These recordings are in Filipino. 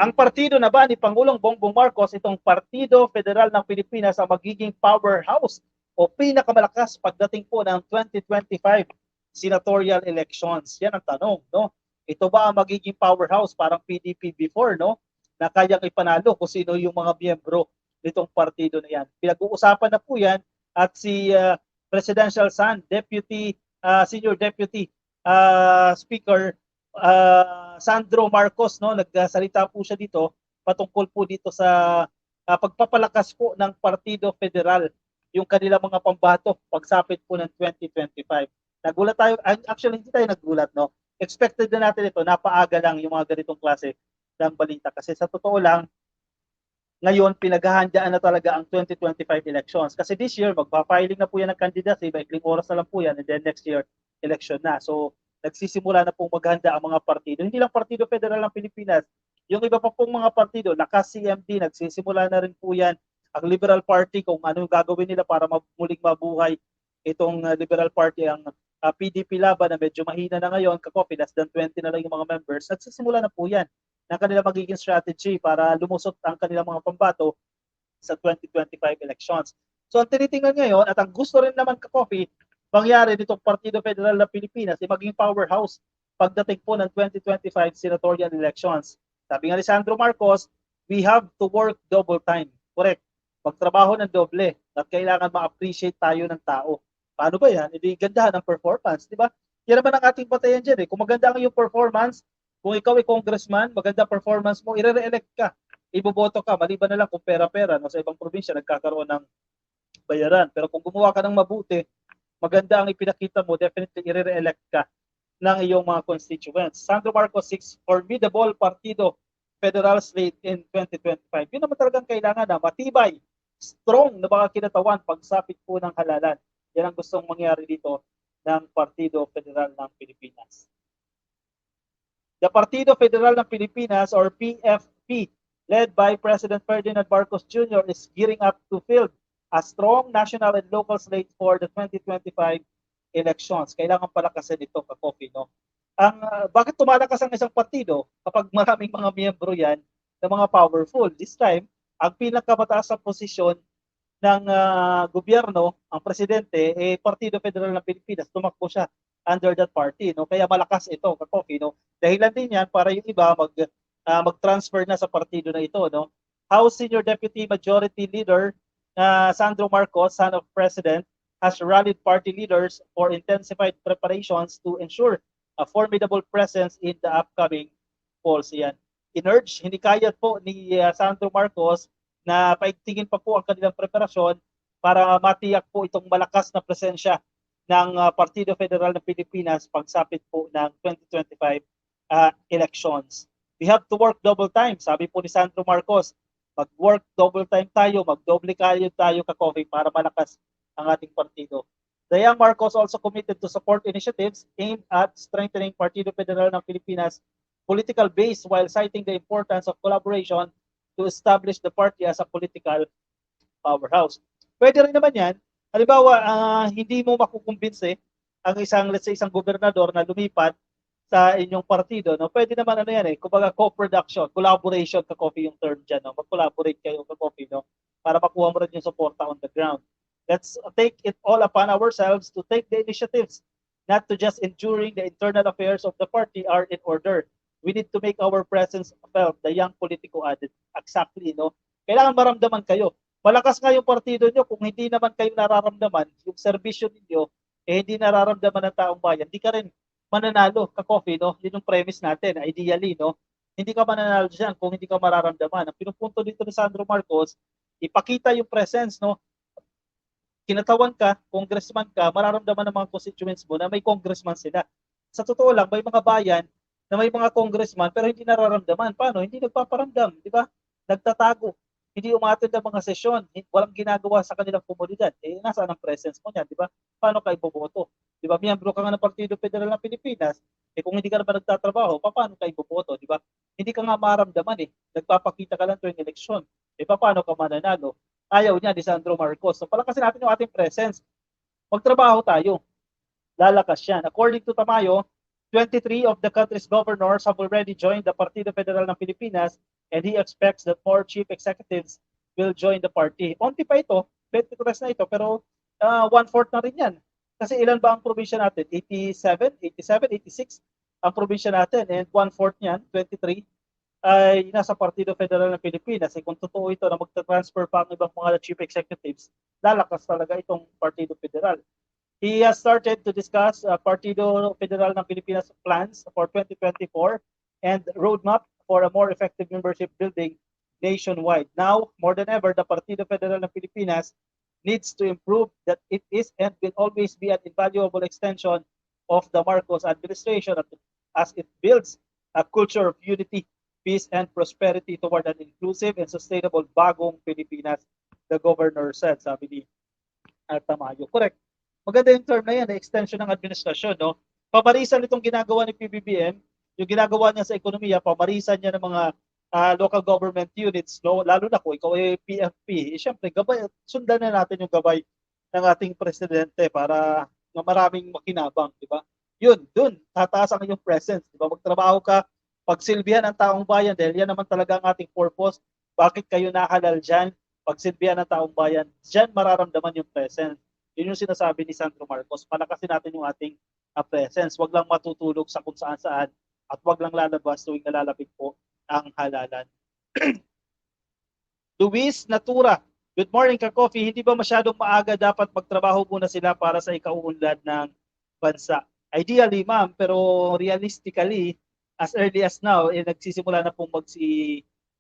Ang partido na ba ni Pangulong Bongbong Marcos, itong Partido Federal ng Pilipinas, ang magiging powerhouse o pinakamalakas pagdating po ng 2025 senatorial elections? Yan ang tanong, no? Ito ba ang magiging powerhouse parang PDP before, no? Na kayang ipanalo kung sino yung mga miyembro nitong partido na yan. Pinag-uusapan na po yan at si Presidential Son, Senior Deputy Speaker Sandro Marcos, no, nagsalita po siya dito patungkol po dito sa pagpapalakas po ng Partido Federal, yung kanilang mga pambato pagsapit po ng 2025. Nagulat tayo, actually hindi tayo nagulat, no. Expected na natin ito, napaaga lang yung mga ganitong klase ng balita kasi sa totoo lang ngayon pinaghahandaan na talaga ang 2025 elections. Kasi this year, magpa-filing na po yan ng candidacy, maikling oras na lang po yan, and then next year, election na. So, nagsisimula na pong maghanda ang mga partido. Hindi lang Partido Federal ng Pilipinas, yung iba pa pong mga partido, naka-CMD, nagsisimula na rin po yan. Ang Liberal Party, kung ano yung gagawin nila para muling mabuhay itong Liberal Party, ang PDP Laban na medyo mahina na ngayon, kakopi, less than 20 na lang yung mga members, nagsisimula na po yan na kanila magiging strategy para lumusot ang kanilang mga pambato sa 2025 elections. So ang tinitingnan ngayon at ang gusto rin naman ka-coffee, mangyari nitong Partido Federal ng Pilipinas ay maging powerhouse pagdating po ng 2025 senatorial elections. Sabi nga ni Sandro Marcos, we have to work double time. Correct. Magtrabaho ng doble at kailangan ma-appreciate tayo ng tao. Paano ba yan? Hindi gandahan ng performance, di ba? Yan naman ang ating patayan dyan. Kung maganda ang iyong performance, kung ikaw ay congressman, maganda performance mo, ire-re-elect ka. Iboboto ka, maliban na lang kung pera-pera. No? Sa ibang probinsya, nagkakaroon ng bayaran. Pero kung gumawa ka ng mabuti, maganda ang ipinakita mo, definitely ire-re-elect ka ng iyong mga constituents. Sandro Marcos 6, formidable partido federal slate in 2025. Yun naman talagang kailangan na matibay, strong na mga kinatawan pagsapit po ng halalan. Yan ang gustong mangyari dito ng Partido Federal ng Pilipinas. The Partido Federal ng Pilipinas or PFP, led by President Ferdinand Marcos Jr., is gearing up to field a strong national and local slate for the 2025 elections. Kailangan palakasin ito, ka-coffee, no? Bakit tumalakas ang isang partido kapag maraming mga miyembro yan na mga powerful? This time, ang pinakamataas na posisyon ng gobyerno, ang presidente, Partido Federal ng Pilipinas, tumakbo siya under that party, no? Kaya malakas ito, ka-coffee, no? Dahilan din yan para yung iba mag-transfer na sa partido na ito, no? House Senior Deputy Majority Leader Sandro Marcos, son of President, has rallied party leaders for intensified preparations to ensure a formidable presence in the upcoming polls. Yan. In-urge, hinikayat po ni Sandro Marcos na paigtingin pa po ang kanilang preparasyon para matiyak po itong malakas na presensya ng Partido Federal ng Pilipinas pagsapit po ng 2025 elections. We have to work double time, sabi po ni Sandro Marcos. Mag-work double time tayo, mag-doble tayo ka-coffee para malakas ang ating partido. The young Marcos also committed to support initiatives aimed at strengthening Partido Federal ng Pilipinas political base while citing the importance of collaboration to establish the party as a political powerhouse. Pwede rin naman yan. Halimbawa, hindi mo makukumbinse ang let's say, isang gobernador na lumipat sa inyong partido, no? Pwede naman kumbaga co-production, collaboration, ka-coffee yung term dyan, no? Mag-collaborate kayo, ka-coffee, no? Para makuha mo rin yung suporta on the ground. Let's take it all upon ourselves to take the initiatives, not to just ensuring the internal affairs of the party are in order. We need to make our presence felt, the young politico added. Exactly, no? Kailangan maramdaman kayo. Malakas nga yung partido nyo, kung hindi naman kayo nararamdaman, yung serbisyo ninyo, hindi nararamdaman ng taong bayan, hindi ka rin mananalo, ka-coffee, no? Yun yung premise natin, ideally, no? Hindi ka mananalo dyan kung hindi ka mararamdaman. Ang pinupunto dito ni Sandro Marcos, ipakita yung presence, no? Kinatawan ka, congressman ka, mararamdaman ng mga constituents mo na may congressman sila. Sa totoo lang, may mga bayan na may mga congressman pero hindi nararamdaman. Paano? Hindi nagpaparamdam, di ba? Nagtatago. Hindi umattend ng mga sesyon, walang ginagawa sa kanilang komunidad. Nasaan ang presence mo niyan, di ba? Paano ka iboboto? Di ba? Miyembro ka nga ng Partido Federal ng Pilipinas, kung hindi ka naman nagtatrabaho, paano ka iboboto, di ba? Hindi ka nga maramdaman Nagpapakita ka lang tuwing eleksyon. Paano ka mananalo? Ayaw niya ni Sandro Marcos. So palakasin natin yung ating presence. Magtrabaho tayo. Lalakas yan. According to Tamayo, 23 of the country's governors have already joined the Partido Federal ng Pilipinas and he expects that more chief executives will join the party. Onti pa ito, 23 na ito, pero one-fourth na rin yan. Kasi ilan ba ang probinsya natin? 87, 87, 86 ang probinsya natin, and one-fourth niyan, 23, ay nasa Partido Federal ng Pilipinas. Kung totoo ito na magta-transfer pa ang ibang mga chief executives, lalakas talaga itong Partido Federal. He has started to discuss Partido Federal ng Pilipinas plans for 2024 and roadmap for a more effective membership building nationwide. Now, more than ever, the Partido Federal ng Pilipinas needs to improve that it is and will always be an invaluable extension of the Marcos administration as it builds a culture of unity, peace, and prosperity toward an inclusive and sustainable bagong Pilipinas, the governor said, sabi ni Tamayo. Correct. Maganda yung term na yan, extension ng administrasyon, no? Pamarisan itong ginagawa ni PBBM, yung ginagawa niya sa ekonomiya, pamarisan niya ng mga local government units, no? Lalo na kung ikaw ay PFP, syempre, gabay, sundan na natin yung gabay ng ating presidente para maraming makinabang, di ba? Yun, dun, tataas ang iyong presence, di ba? Magtrabaho ka, pagsilbihan ang taong bayan, dahil yan naman talaga ang ating purpose. Bakit kayo nakalal dyan? Pagsilbihan ng taong bayan, dyan mararamdaman yung presence. Yun yung sinasabi ni Sandro Marcos, palakasin natin yung ating presence. Wag lang matutulog sa kung saan-saan at wag lang lalabas tuwing nalalapit po ang halalan. Luis Natura, good morning ka-coffee. Hindi ba masyadong maaga dapat magtrabaho muna sila para sa ikauunlad ng bansa? Ideally, ma'am, pero realistically, as early as now, nagsisimula na pong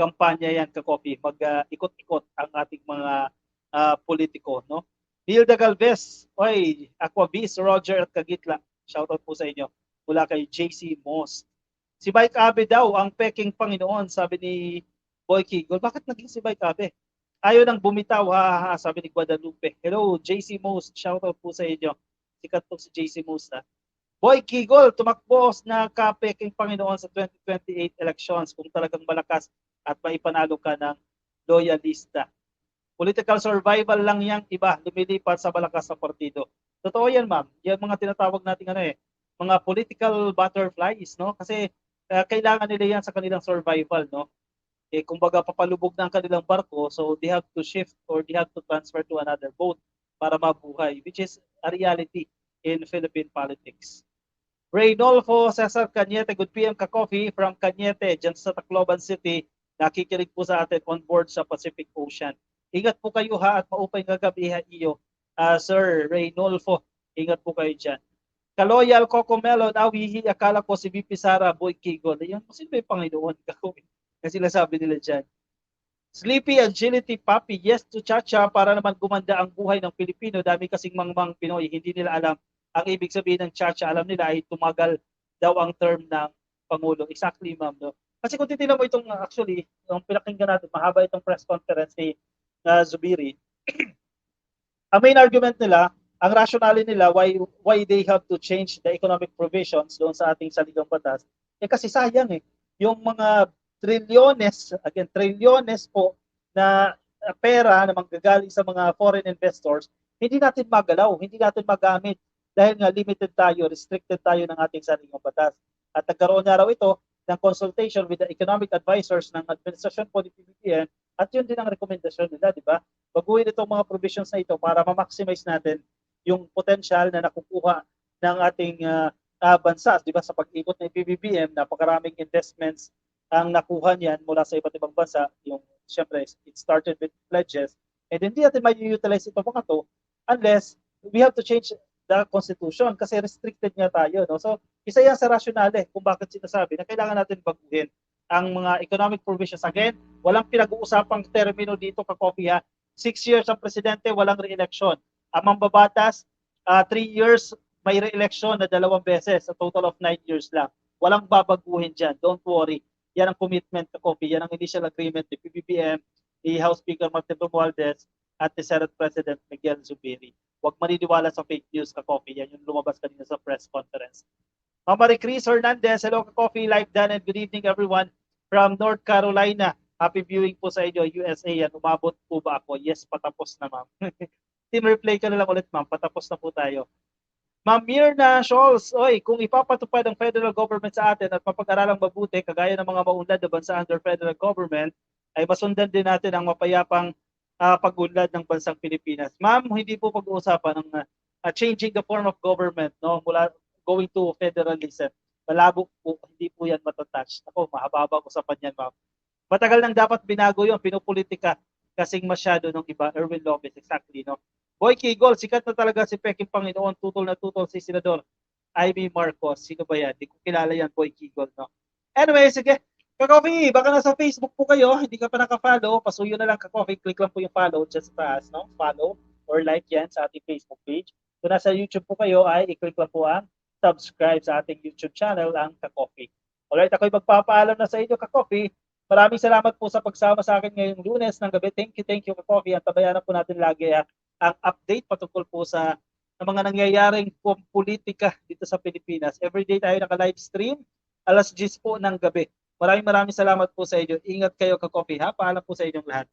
kampanya yan ka-coffee. Mag-ikot-ikot ang ating mga politiko, no? Hilda Galvez, oy, Aquabis, Roger at Kagitla. Shoutout po sa inyo mula kay JC Moss. Si Mike Abe daw ang peking Panginoon, sabi ni Boy Kigol. Bakit naging si Mike Abe? Ayaw nang bumitaw, ha, sabi ni Guadalupe. Hello, JC Moss. Shoutout po sa inyo. Sikat po si JC Moss, ha. Boy Kigol, tumakbo na ka-peking Panginoon sa 2028 elections kung talagang malakas at maipanalo ka ng loyalista. Political survival lang yang iba, lumilipat sa malakas na partido. Totoo yan, ma'am. Yung mga tinatawag natin mga political butterflies, no? Kasi kailangan nila yan sa kanilang survival, no? Kumbaga papalubog na ang kanilang barko, so they have to shift or they have to transfer to another boat para mabuhay, which is a reality in Philippine politics. Reynolfo Cesar Cañete, good PM ka-coffee from Cañete, dyan sa Tacloban City. Nakikinig po sa atin on board sa Pacific Ocean. Ingat po kayo, ha, at maupay nga gabi, ha, iyo. Sir Reynolfo, ingat po kayo dyan. Kaloyal Cocomelo, nawihi, akala ko si VP Sara Boy Kigol. Yung sino ba yung Panginoon? Kasi sila sabi nila dyan. Sleepy Agility Papi, yes to Chacha para naman gumanda ang buhay ng Pilipino. Dami kasing mangmang Pinoy, hindi nila alam ang ibig sabihin ng Chacha. Alam nila ay tumagal daw ang term ng Pangulo. Exactly, ma'am. No? Kasi kung titignan mo itong actually, yung pinakinggan natin, mahaba itong press conference ni Zubiri. Ang main argument nila, ang rationale nila why they have to change the economic provisions doon sa ating saligang batas, kasi sayang yung mga trilyones po na pera na manggagaling sa mga foreign investors, hindi natin magalaw, hindi natin magamit dahil nga limited tayo, restricted tayo ng ating saligang batas. At nagkaroon na raw ito ng consultation with the economic advisors ng administrasyon po ni PBBM. At yun din ang rekomendasyon nila, di ba? Baguhin itong mga provisions na ito para ma-maximize natin yung potential na nakukuha ng ating bansa, di ba? Sa pag-ikot ng PBBM, napakaraming investments ang nakuha niyan mula sa iba't ibang bansa. Yung, syempre, it started with pledges. And hindi natin ma-utilize ito mga to unless we have to change the Constitution kasi restricted nga tayo. No? So, isa yan sa rationale kung bakit sinasabi na kailangan natin baguhin ang mga economic provisions. Again, walang pinag-uusapang termino dito ka-coffee, ha. 6 years ang presidente, walang re-election. Ang mambabatas, 3 years may re-election na 2 beses, a total of 9 years lang. Walang babaguhin dyan, don't worry. Yan ang commitment ka-coffee, yan ang initial agreement ni PBBM, ni House Speaker Martin Romualdez, at ni Senate President Miguel Zubiri. Huwag maniniwala sa fake news ka-coffee, yan yung lumabas kanina sa press conference. Marie Chris Hernandez, hello ka-coffee, live done, and good evening everyone from North Carolina. Happy viewing po sa inyo, USA. Yan, umabot po ba ako? Yes, patapos na, ma'am. Team replay ka na lang ulit, ma'am. Patapos na po tayo. Ma'am Mirna Scholz, oy, kung ipapatupad ang federal government sa atin at mapag-aralang mabuti, kagaya ng mga maunlad na bansa under federal government, ay masundan din natin ang mapayapang pag-unlad ng bansang Pilipinas. Ma'am, hindi po pag-uusapan ng changing the form of government, no, mula going to federalism. Malabo po, hindi po yan matatouch. Ako, mahaba usapan yan, ma'am. Matagal nang dapat binago yun, pinupolitika kasing masyado ng iba. Erwin Lopez, exactly, no? Boy Kigol, sikat na talaga si Peking Panginoon, tutol na tutol si Senador Amy Marcos. Sino ba yan? Hindi ko kilala yan, Boy Kigol, no? Anyway, sige. Kakofi, baka nasa Facebook po kayo, hindi ka pa naka-follow, pasuyo na lang Kakofi, click lang po yung follow dyan sa taas, no? Follow or like yan sa ating Facebook page. Kung nasa YouTube po kayo, ay i-click lang po ang subscribe sa ating YouTube channel, ang Kakofi. Alright, ako'y magpapaalam na sa inyo, Kakofi. Maraming salamat po sa pagsama sa akin ngayong Lunes ng gabi. Thank you, Kakofi. At tabayanan po natin lagi ang update patungkol po sa mga nangyayaring politika dito sa Pilipinas. Everyday tayo naka-live stream, alas 10 po ng gabi. Maraming salamat po sa inyo. Ingat kayo, Kakofi, ha? Paalam po sa inyong lahat.